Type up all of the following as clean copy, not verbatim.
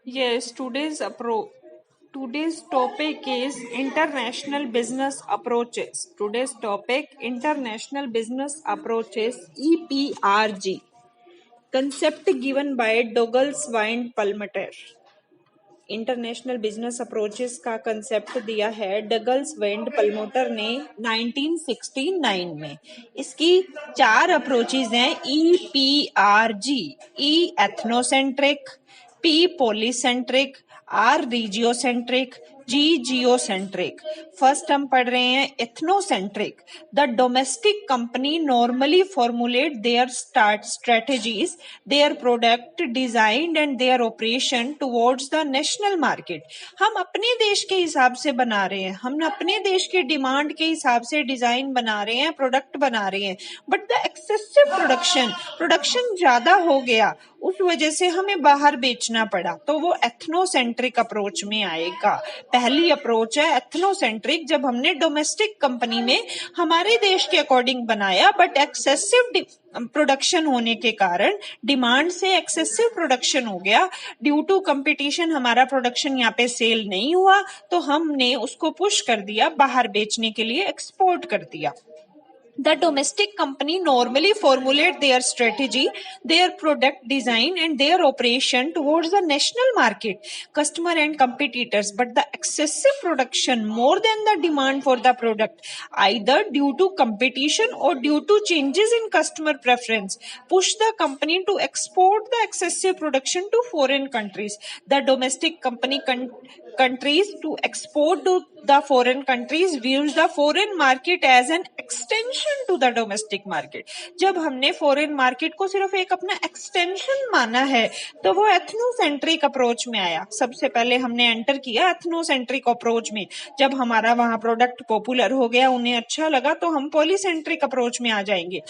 Yes, today's topic is international business approaches. Today's topic international business approaches EPRG. Concept given by Douglas Wind Palmater. International business approaches का concept दिया है Douglas वेंड पल्मोटर ने 1969 में। इसकी 4 approaches हैं EPRG। E ethnocentric, P polycentric, R regiocentric, G geocentric. First हम पढ़ रहे हैं ethnocentric. The domestic company normally formulate their strategies, their product design and their operation towards the national market. हम अपने देश के हिसाब से बना रहे हैं, हम अपने देश के डिमांड के हिसाब से डिजाइन बना रहे हैं, प्रोडक्ट बना रहे हैं, बट द एक्सेसिव प्रोडक्शन ज्यादा हो गया, उस वजह से हमें बाहर बेचना पड़ा, तो वो एथनोसेंट्रिक अप्रोच में आएगा। पहली अप्रोच है एथनोसेंट्रिक, जब हमने डोमेस्टिक कंपनी में हमारे देश के अकॉर्डिंग बनाया, बट एक्सेसिव प्रोडक्शन होने के कारण, डिमांड से एक्सेसिव प्रोडक्शन हो गया, ड्यू टू कंपटीशन हमारा प्रोडक्शन यहाँ पे सेल नहीं हुआ, तो हमने उसको पुश कर दिया, बाहर बेचने के लिए एक्सपोर्ट कर दिया। The domestic company normally formulate their strategy, their product design and their operation towards the national market, customer and competitors, but the excessive production more than the demand for the product, either due to competition or due to changes in customer preference, push the company to export the excessive production to foreign countries. The domestic company countries to export to the foreign countries views the foreign market as an extension to the domestic market. जब हमने foreign market को सिर्फ एक अपना extension माना है, तो वो एथनोसेंट्रिक अप्रोच में आया। सबसे पहले हमने एंटर किया एथनोसेंट्रिक अप्रोच में। जब हमारा वहां प्रोडक्ट पॉपुलर हो गया, उन्हें अच्छा लगा, तो हम पॉलीसेंट्रिक अप्रोच में आ जाएंगे।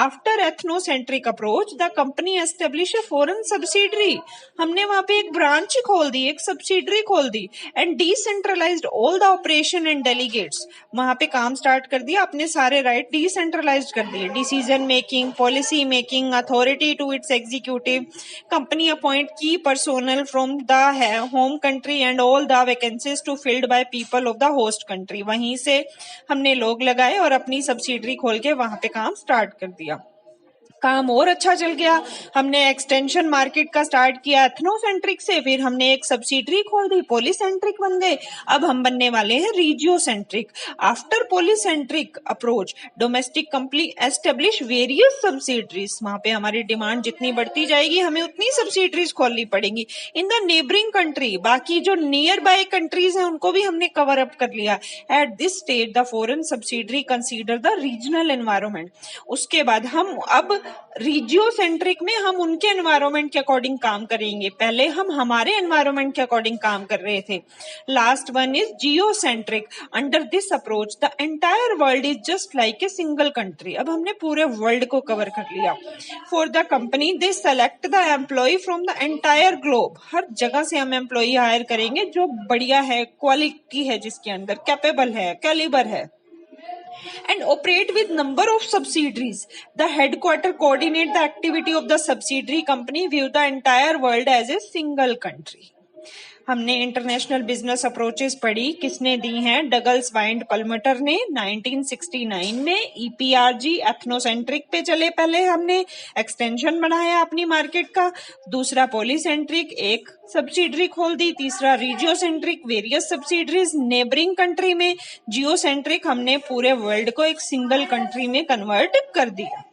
After ethnocentric approach the company establish a foreign subsidiary. हमने वहां पे एक ब्रांच खोल दी, एक सब्सिडरी खोल दी, and decentralized all the operation and delegates. वहां पे काम स्टार्ट कर दिया, अपने सारे राइट डिसेंट्रलाइज्ड कर दिए, decision making, policy making, authority to its executive. Company appoint की personal from the home country and all the vacancies to filled by people of the host country. वहीं से हमने लोग लगाए और अपनी सब्सिडरी खोल के वहां पे काम स्टार्ट कर दिया। काम और अच्छा चल गया, हमने एक्सटेंशन मार्केट का स्टार्ट किया एथनोसेंट्रिक से, फिर हमने एक सब्सिडरी खोल दी, पॉलीसेंट्रिक बन गए। अब हम बनने वाले हैं regiocentric. After polycentric approach domestic company establish various subsidiaries. वहां पे हमारी डिमांड जितनी बढ़ती जाएगी, हमें उतनी सब्सिडरीज खोलनी पड़ेंगी इन द नेबरिंग कंट्री। बाकी जो नियर बाय कंट्रीज हैं उनको भी हमने कवर अप कर लिया। At this stage the foreign subsidiary consider the regional environment. उसके बाद हम अब रीजियोसेंट्रिक में हम उनके एनवायरमेंट के अकॉर्डिंग काम करेंगे, पहले हम हमारे एनवायरमेंट के अकॉर्डिंग काम कर रहे थे। Last one is geocentric. Under this approach the entire world is just like a single country. अब हमने पूरे वर्ल्ड को कवर कर लिया। For the company they select the employ from the entire globe. हर जगह से हम एम्प्लॉय हायर करेंगे जो बढ़िया है, क्वालिटी है, जिसके अंदर कैपेबल है, कैलिबर है, and operate with number of subsidiaries. The headquarter coordinate the activity of the subsidiary company, view the entire world as a single country. हमने इंटरनेशनल बिजनेस अप्रोचेस पढ़ी, किसने दी हैं? डगल्स वाइंड पल्मटर ने 1969 में। EPRG एथनोसेंट्रिक पे चले, पहले हमने एक्सटेंशन बढ़ाया अपनी मार्केट का, दूसरा पॉलीसेंट्रिक एक सब्सिडरी खोल दी, तीसरा regiocentric various subsidiaries neighbouring country में, जियोसेंट्रिक हमने पूरे वर्ल्ड को एक सिंगल कंट्री में कन्वर्ट कर दिया।